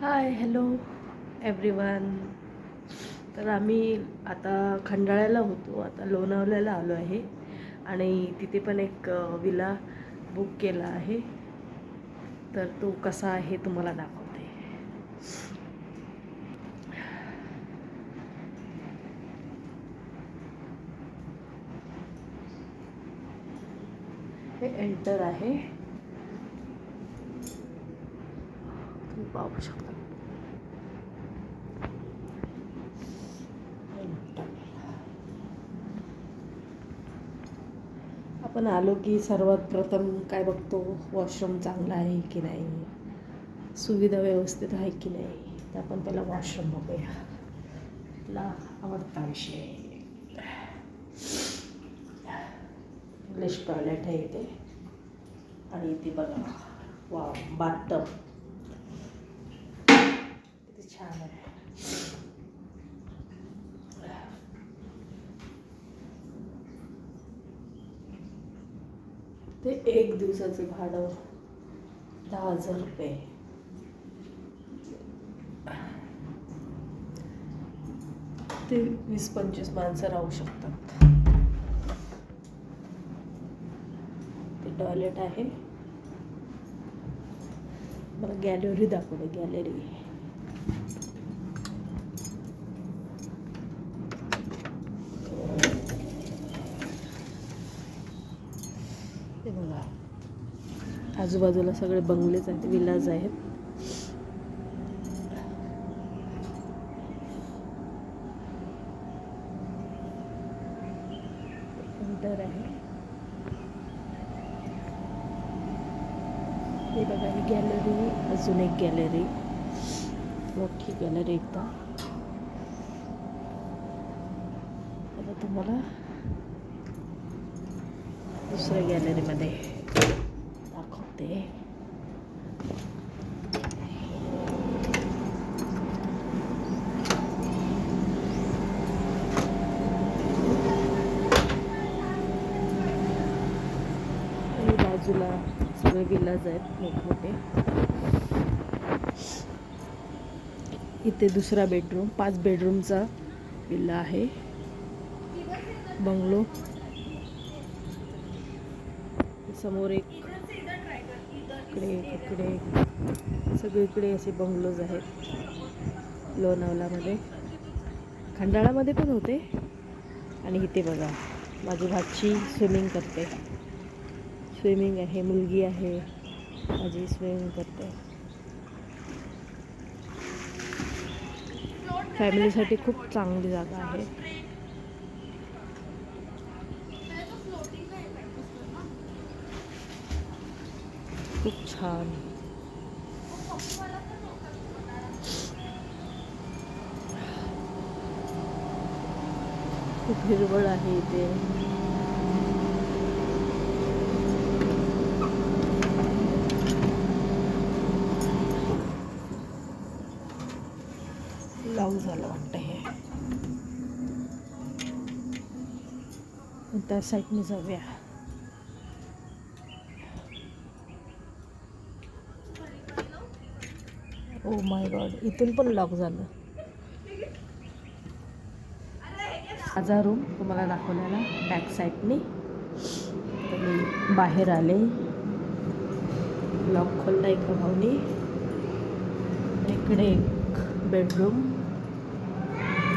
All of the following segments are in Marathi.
Hi hello everyone. तर आम्ही आता खंडाळ्याला होतो, आता लोणावळ्याला आलो आहे आणि तिथे पण एक विला बुक केला आहे. तर तो कसा आहे तुम्हाला दाखवते. हे एंटर आहे, तुम्ही पाहू शकता. आपण आलो की सर्वात प्रथम काय बघतो, वॉशरूम चांगला आहे की नाही, सुविधा व्यवस्थित आहे की नाही. तर आपण पहिला वॉशरूम बघूया. आपला आवडता विषय इंग्लिश टॉयलेट आहे इथे. आणि इथे बघा, वा बाथटब किती छान आहे. ते एक दिवसाचं भाडं 10,000 रुपये. ते 20-25 माणसं राहू शकतात. ते टॉयलेट आहे. मला गॅलरी दाखवते. गॅलरी ते बघा, आजूबाजूला सगळे बंगलेच आहेत, विलाज आहेत. एंटर आहे. हे बघा, ही गॅलरी, अजून एक गॅलरी, मोठी गॅलरी एकदम. आता तुम्हाला दुसऱ्या गॅलरीमध्ये दाखवते. आणि बाजूला सगळे विलाज आहेत मोठमोठे. इथे दुसरा बेडरूम, 5 बेडरूमचा विला आहे, बंगलो. समोर एक, इकडे सगळीकडे असे बंगलोज आहेत लोणावळ्यामध्ये. खंडाळामध्ये पण होते. आणि इथे बघा, माझी भाची स्विमिंग करते. स्विमिंग आहे, मुलगी आहे माझी, स्विमिंग करते. फॅमिलीसाठी खूप चांगली जागा आहे. खूप छान. खूप हिरवळ आहे इथे. लॉक झालं वाटतं हे. त्या साईडने जाऊया. ओ माय गॉड, इथून पण लॉक झालं. माझा रूम तुम्हाला दाखवलेला बॅक साईडने. तर मी बाहेर आले, लॉक खोलला एका भाऊनी. इकडे एक बेडरूम,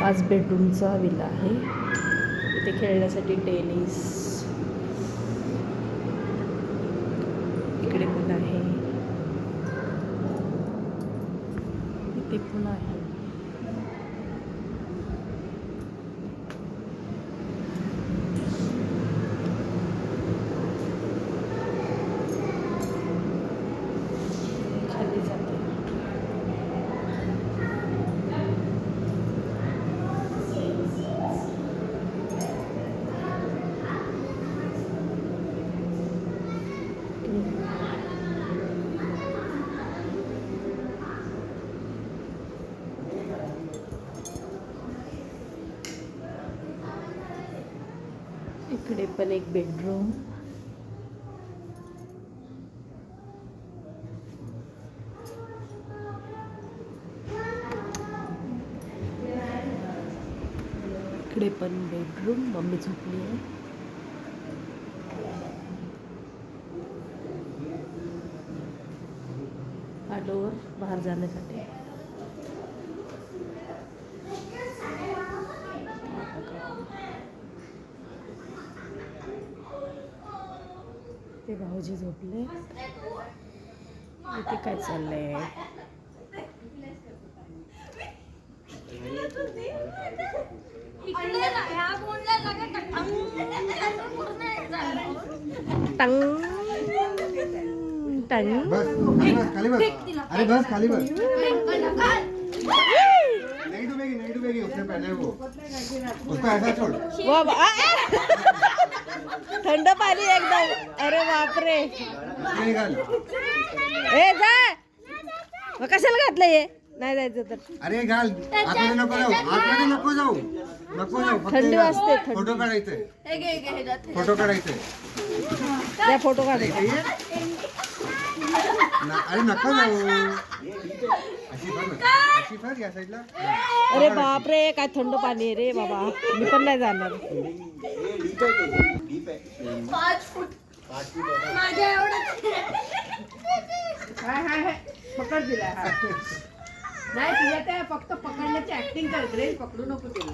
5 बेडरूमचा विला आहे. इथे खेळण्यासाठी टेनिस, इकडे पण आहे, इथे पण आहे. खाली जाते. इकडे पण एक बेडरूम, इकडे पण बेडरूम, मम्मी झोपली आहे. हा डोअर बाहेर जाण्यासाठी. ते भाऊजी झोपले. इथे काय चाललंय? टंग टंग. बस खाली बस. अरे बस खाली बस. नहीं डूबेगी उसने पहले वो उसको ऐसा छोड़. थंड पाणी एकदम. अरे बापरे. निघाल. ए जा. मग कशाला घातलं हे? नाही जायचं तर. अरे घाल. आतमध्ये नको जाऊ. थंडी वाजते. फोटो काढायचंय. त्या फोटो काढायचे. अरे नको जाऊ. अशी फर या साईडला. अरे बापरे काय थंड पाणी आहे रे बाबा. मी पण नाही जाणार. 5 फूट माझ्या एवढं. पकड दिला. नाही तुला त्या फक्त पकडण्याची ऍक्टिंग करत रे, पकडू नको तिला.